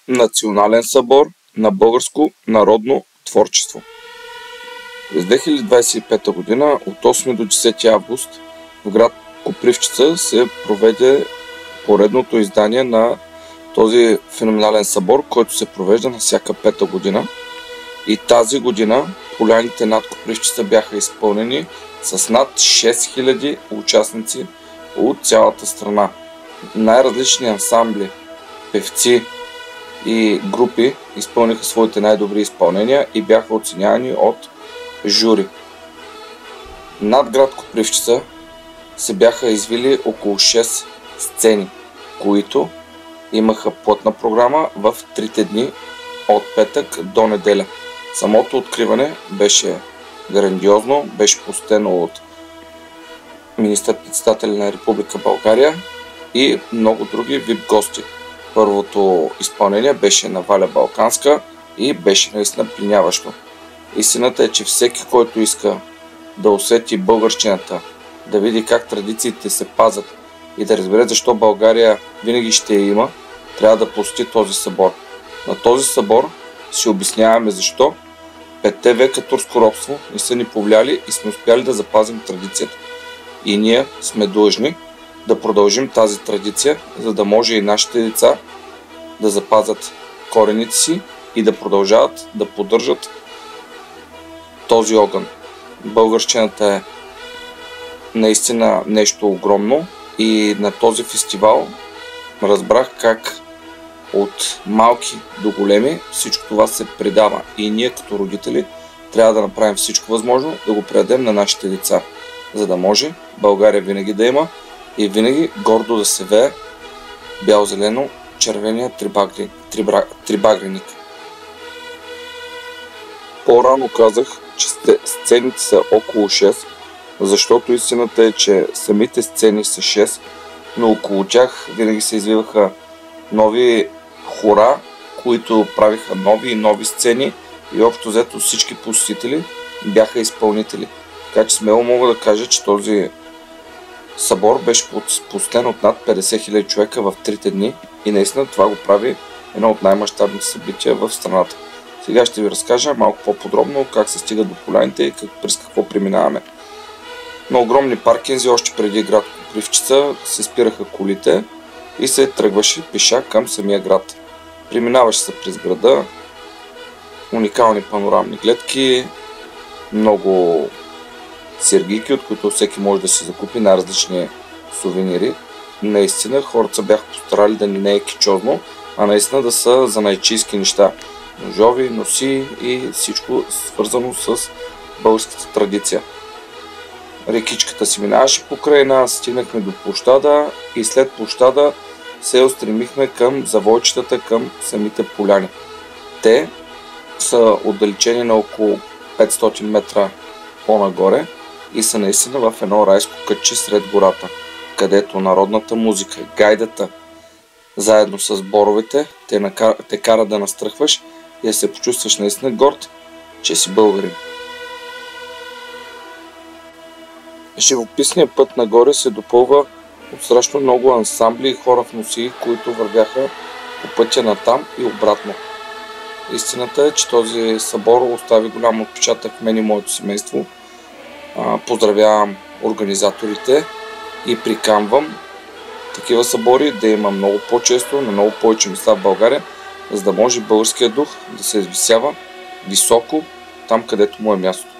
Национален събор на българско народно творчество. През 2025 г. от 8 до 10 август в град Копривщица се проведе поредното издание на този феноменален събор, който се провежда на всяка 5 година. И тази година поляните над Копривщица бяха изпълнени с над 6000 участници от цялата страна. Най-различни ансамбли, певци и групи изпълниха своите най-добри изпълнения и бяха оценявани от жури. Над град Копривщица се бяха извили около 6 сцени, които имаха плътна програма в 3 дни от петък до неделя. Самото откриване беше грандиозно, беше посетено от министър-председателя на Република България и много други VIP гости. Първото изпълнение беше на Валя Балканска и беше наистина пленяващо. Истината е, че всеки, който иска да усети българщината, да види как традициите се пазят и да разбере защо България винаги ще я има, трябва да посети този събор. На този събор си обясняваме защо 5 века турско робство не са ни повлияли и сме успяли да запазим традицията. И ние сме длъжни да продължим тази традиция, за да може и нашите деца да запазят корените си и да продължават да поддържат този огън. Българщината е наистина нещо огромно и на този фестивал разбрах как от малки до големи всичко това се предава и ние като родители трябва да направим всичко възможно да го предадем на нашите деца, за да може България винаги да има и винаги гордо да се вее бял-зелено червения трибагреник. По-рано казах, че сцените са около 6, защото истината е, че самите сцени са 6, но около тях винаги се извиваха нови хора, които правиха нови и нови сцени и общо взето всички посетители бяха изпълнители. Така че смело мога да кажа, че този събор беше посетен от над 50 000 човека в 3 дни и наистина това го прави едно от най-мащабните събития в страната. Сега ще ви разкажа малко по-подробно как се стига до поляните и през какво преминаваме. На огромни паркинзи още преди град Копривщица се спираха колите и се тръгваше пеша към самия град. Преминаваше се през града, уникални панорамни гледки, много сергийки, от които всеки може да си закупи най-различни сувенири. Наистина хората се бяха постарали да не е кичозно, а наистина да са занайчийски неща. Ножови, носи и всичко свързано с българската традиция. Рекичката си минаваше покрай нас, стигнахме до площада и след площада се устремихме към завойчетата, към самите поляни. Те са отдалечени на около 500 метра по-нагоре и са наистина в едно райско кътче сред гората, където народната музика, гайдата, заедно с боровете, те кара да настръхваш и да се почувстваш наистина горд, че си българин. Живописният път нагоре се допълва от страшно много ансамбли и хора в носии, които вървяха по пътя натам и обратно. Истината е, че този събор остави голям отпечатък в мен и моето семейство. Поздравявам организаторите и приканвам такива събори да има много по-често, на много повече места в България, за да може българския дух да се извисява високо там, където му е мястото.